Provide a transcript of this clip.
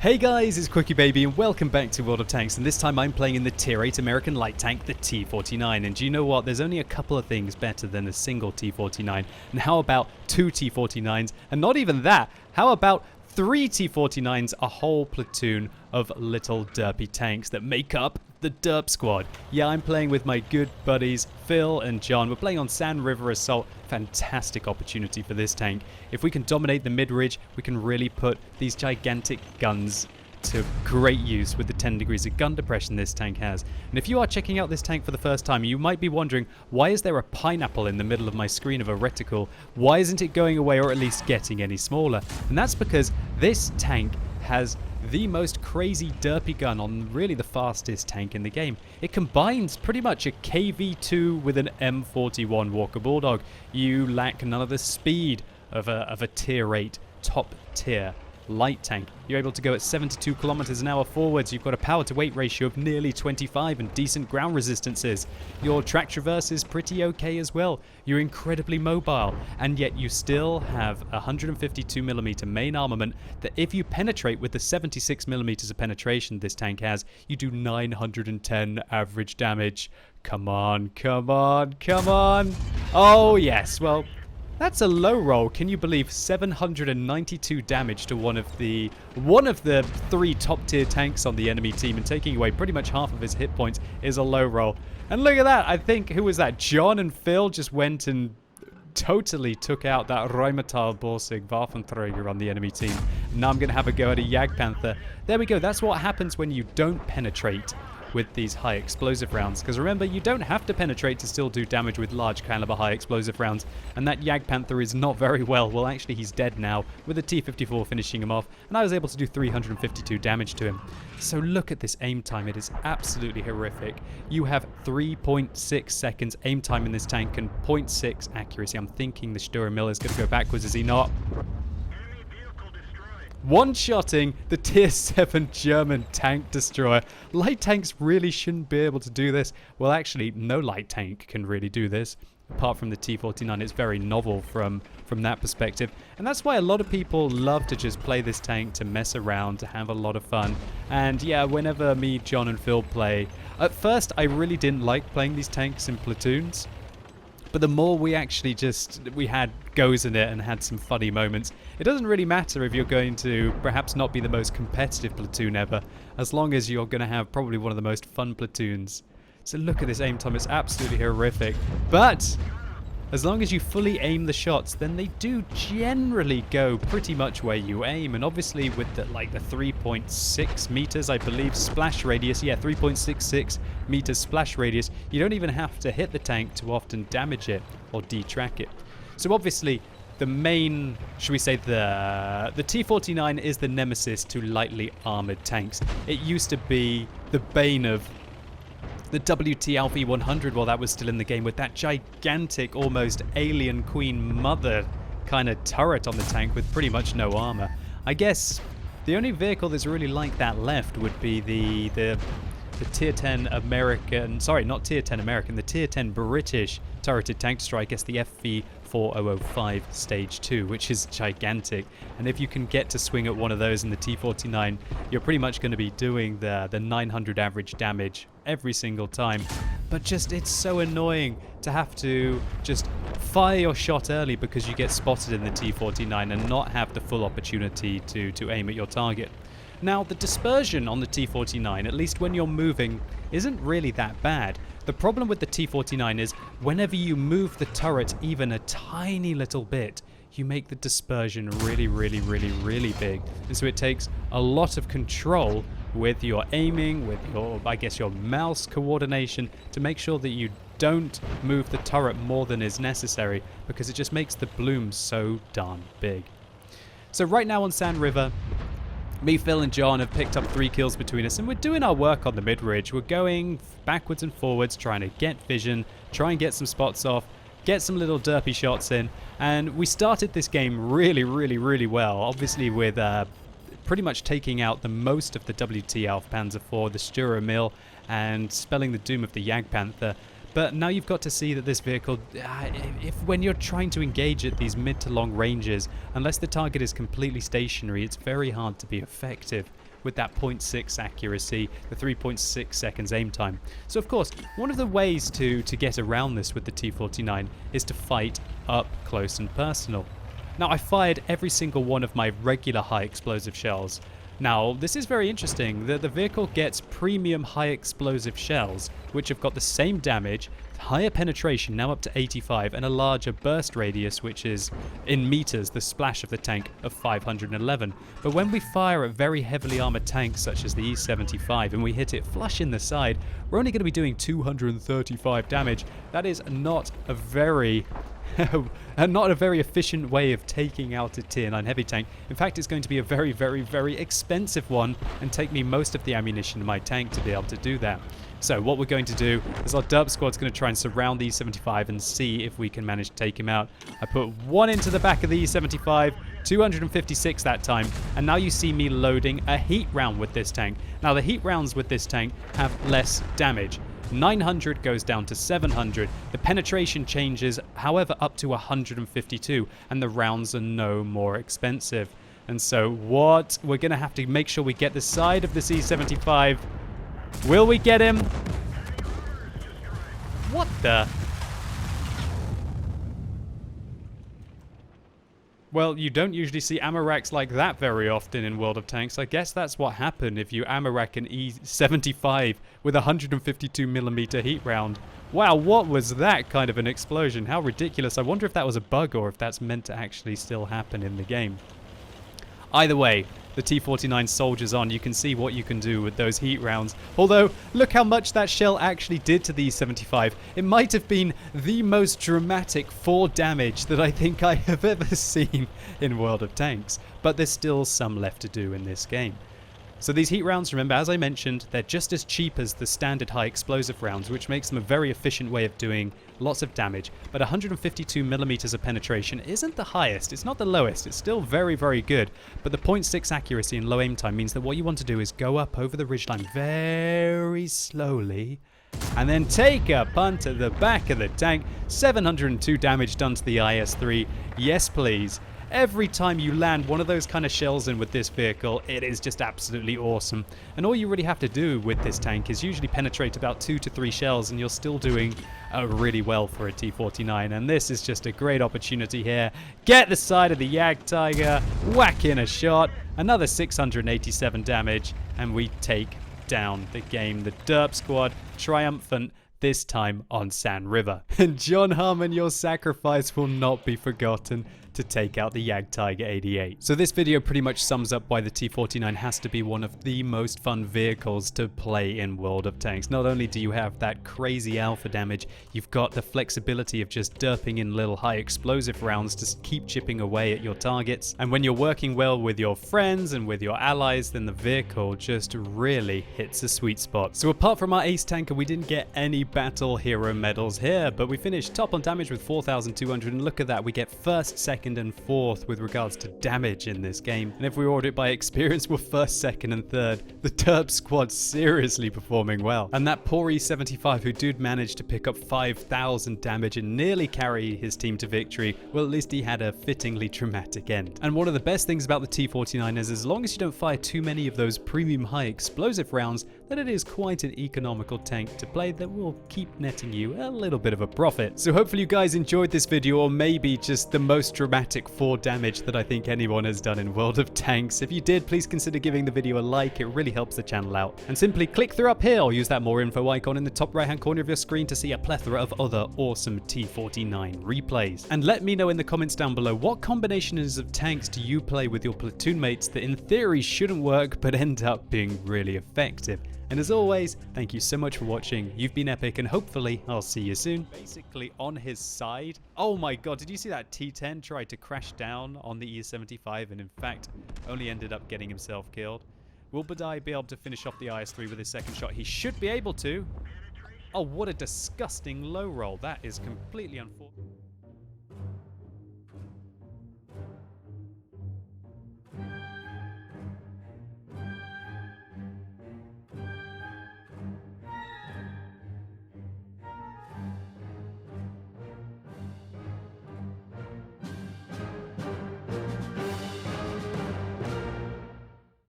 Hey guys, it's QuickyBaby and welcome back to World of Tanks, and this time I'm playing in the Tier 8 American light tank, the T49. And do you know what? There's only a couple of things better than a single T49. And how about two T49s? And not even that, how about three T49s, a whole platoon of little derpy tanks that make up the Durp squad. Yeah, I'm playing with my good buddies Phil and John. We're playing on Sand River Assault. Fantastic opportunity for this tank. If we can dominate the mid-ridge, we can really put these gigantic guns to great use with the 10 degrees of gun depression this tank has. And if you are checking out this tank for the first time, you might be wondering, why is there a pineapple in the middle of my screen of a reticle? Why isn't it going away, or at least getting any smaller? And that's because this tank has the most crazy derpy gun on really the fastest tank in the game. It combines pretty much a KV-2 with an M41 Walker Bulldog. You lack none of the speed of a tier 8 top tier light tank. You're able to go at 72 kilometers an hour forwards. You've got a power to weight ratio of nearly 25 and decent ground resistances. Your track traverse is pretty okay as well. You're incredibly mobile, and yet you still have 152mm main armament that if you penetrate with the 76mm of penetration this tank has, you do 910 average damage. Come on, come on, come on. Oh yes, well, that's a low roll. Can you believe 792 damage to one of the three top tier tanks on the enemy team, and taking away pretty much half of his hit points is a low roll. And look at that. I think, who was that? John and Phil just went and totally took out that Rheinmetall Borsig Waffenträger on the enemy team. Now I'm going to have a go at a Jagdpanther. There we go. That's what happens when you don't penetrate with these high explosive rounds, because remember, you don't have to penetrate to still do damage with large caliber high explosive rounds, and that Jagdpanther is not very well actually he's dead now, with a T54 finishing him off, and I was able to do 352 damage to him. So look at this aim time. It is absolutely horrific. You have 3.6 seconds aim time in this tank and 0.6 accuracy. I'm thinking the Sturm Mill is going to go backwards, is he not? One-shotting the tier 7 German tank destroyer. Light tanks really shouldn't be able to do this. Well, actually, no light tank can really do this, apart from the T49. It's very novel from that perspective. And that's why a lot of people love to just play this tank to mess around, to have a lot of fun. And yeah, whenever me, John, and Phil play, at first I really didn't like playing these tanks in platoons. But the more we actually we had goes in it and had some funny moments, it doesn't really matter if you're going to perhaps not be the most competitive platoon ever, as long as you're going to have probably one of the most fun platoons. So look at this aim time, it's absolutely horrific. But as long as you fully aim the shots, then they do generally go pretty much where you aim. And obviously with the 3.6 meters, I believe, splash radius, yeah, 3.66 meters splash radius, you don't even have to hit the tank to often damage it or detrack it. So obviously the main, should we say, the T49 is the nemesis to lightly armored tanks. It used to be the bane of the WT Alpha E100 while that was still in the game, with that gigantic, almost alien Queen Mother kind of turret on the tank with pretty much no armor. I guess the only vehicle that's really like that left would be the tier 10 American, sorry, not tier 10 American, the tier 10 British turreted tank destroyer, I guess the FV4005 Stage 2, which is gigantic. And if you can get to swing at one of those in the T49, you're pretty much going to be doing the 900 average damage every single time. But just, it's so annoying to have to just fire your shot early because you get spotted in the T49 and not have the full opportunity to aim at your target. Now, the dispersion on the T49, at least when you're moving, isn't really that bad. The problem with the T49 is whenever you move the turret even a tiny little bit, you make the dispersion really, really, really, really big. And so it takes a lot of control with your aiming, with your, I guess, your mouse coordination to make sure that you don't move the turret more than is necessary, because it just makes the bloom so darn big. So right now on Sand River, me, Phil, and John have picked up 3 kills between us, and we're doing our work on the mid-ridge. We're going backwards and forwards, trying to get vision, try and get some spots off, get some little derpy shots in, and we started this game really, really, really well, obviously with pretty much taking out the most of the WT Alpha Panzer IV, the Sturm Mill, and spelling the doom of the Jagdpanther. But now you've got to see that this vehicle, if when you're trying to engage at these mid to long ranges, unless the target is completely stationary, it's very hard to be effective with that 0.6 accuracy, the 3.6 seconds aim time. So of course, one of the ways to get around this with the T-49 is to fight up close and personal. Now, I fired every single one of my regular high explosive shells. Now, this is very interesting. The vehicle gets premium high explosive shells, which have got the same damage, higher penetration, now up to 85, and a larger burst radius, which is, in meters, the splash of the tank of 511. But when we fire at very heavily armored tanks, such as the E-75, and we hit it flush in the side, we're only going to be doing 235 damage. That is not a very efficient way of taking out a Tier 9 heavy tank. In fact, it's going to be a very, very, very expensive one and take me most of the ammunition in my tank to be able to do that. So what we're going to do is our Durp squad's going to try and surround the E-75 and see if we can manage to take him out. I put one into the back of the E-75, 256 that time, and now you see me loading a heat round with this tank. Now the heat rounds with this tank have less damage. 900 goes down to 700. The penetration changes, however, up to 152, and the rounds are no more expensive. And so what we're going to have to make sure we get the side of the C-75. Will we get him? What the? Well, you don't usually see ammo racks like that very often in World of Tanks. I guess that's what happened if you ammo rack an E-75 with a 152mm heat round. Wow, what was that kind of an explosion? How ridiculous. I wonder if that was a bug or if that's meant to actually still happen in the game. Either way, the T-49 soldiers on. You can see what you can do with those heat rounds. Although, look how much that shell actually did to the E-75. It might have been the most dramatic 4 damage that I think I have ever seen in World of Tanks. But there's still some left to do in this game. So these heat rounds, remember, as I mentioned, they're just as cheap as the standard high explosive rounds, which makes them a very efficient way of doing lots of damage. But 152mm of penetration isn't the highest, it's not the lowest, it's still very, very good. But the 0.6 accuracy and low aim time means that what you want to do is go up over the ridgeline very slowly, and then take a punt at the back of the tank. 702 damage done to the IS-3. Yes, please. Every time you land one of those kind of shells in with this vehicle, it is just absolutely awesome. And all you really have to do with this tank is usually penetrate about 2 to 3 shells and you're still doing really well for a T-49. And this is just a great opportunity here. Get the side of the Jagdtiger, whack in a shot, another 687 damage, and we take down the game. The Durp squad triumphant, this time on Sand River. And John Harmon, your sacrifice will not be forgotten to take out the Jagdtiger 88. So this video pretty much sums up why the T-49 has to be one of the most fun vehicles to play in World of Tanks. Not only do you have that crazy alpha damage, you've got the flexibility of just derping in little high explosive rounds to keep chipping away at your targets. And when you're working well with your friends and with your allies, then the vehicle just really hits a sweet spot. So apart from our ace tanker, we didn't get any battle hero medals here, but we finished top on damage with 4,200, and look at that, we get first, second, and fourth with regards to damage in this game. And if we order it by experience, we're first, second, and third. The Durp squad seriously performing well. And that poor E-75 who did manage to pick up 5,000 damage and nearly carry his team to victory, well, at least he had a fittingly dramatic end. And one of the best things about the T-49 is as long as you don't fire too many of those premium high explosive rounds, that it is quite an economical tank to play that will keep netting you a little bit of a profit. So hopefully you guys enjoyed this video, or maybe just the most dramatic 4 damage that I think anyone has done in World of Tanks. If you did, please consider giving the video a like, it really helps the channel out. And simply click through up here or use that more info icon in the top right hand corner of your screen to see a plethora of other awesome T-49 replays. And let me know in the comments down below, what combinations of tanks do you play with your platoon mates that in theory shouldn't work but end up being really effective? And as always, thank you so much for watching. You've been epic, and hopefully I'll see you soon. Basically on his side. Oh my god, did you see that T-10 tried to crash down on the E-75 and in fact only ended up getting himself killed? Will Badai be able to finish off the IS-3 with his second shot? He should be able to. Oh, what a disgusting low roll. That is completely unfortunate.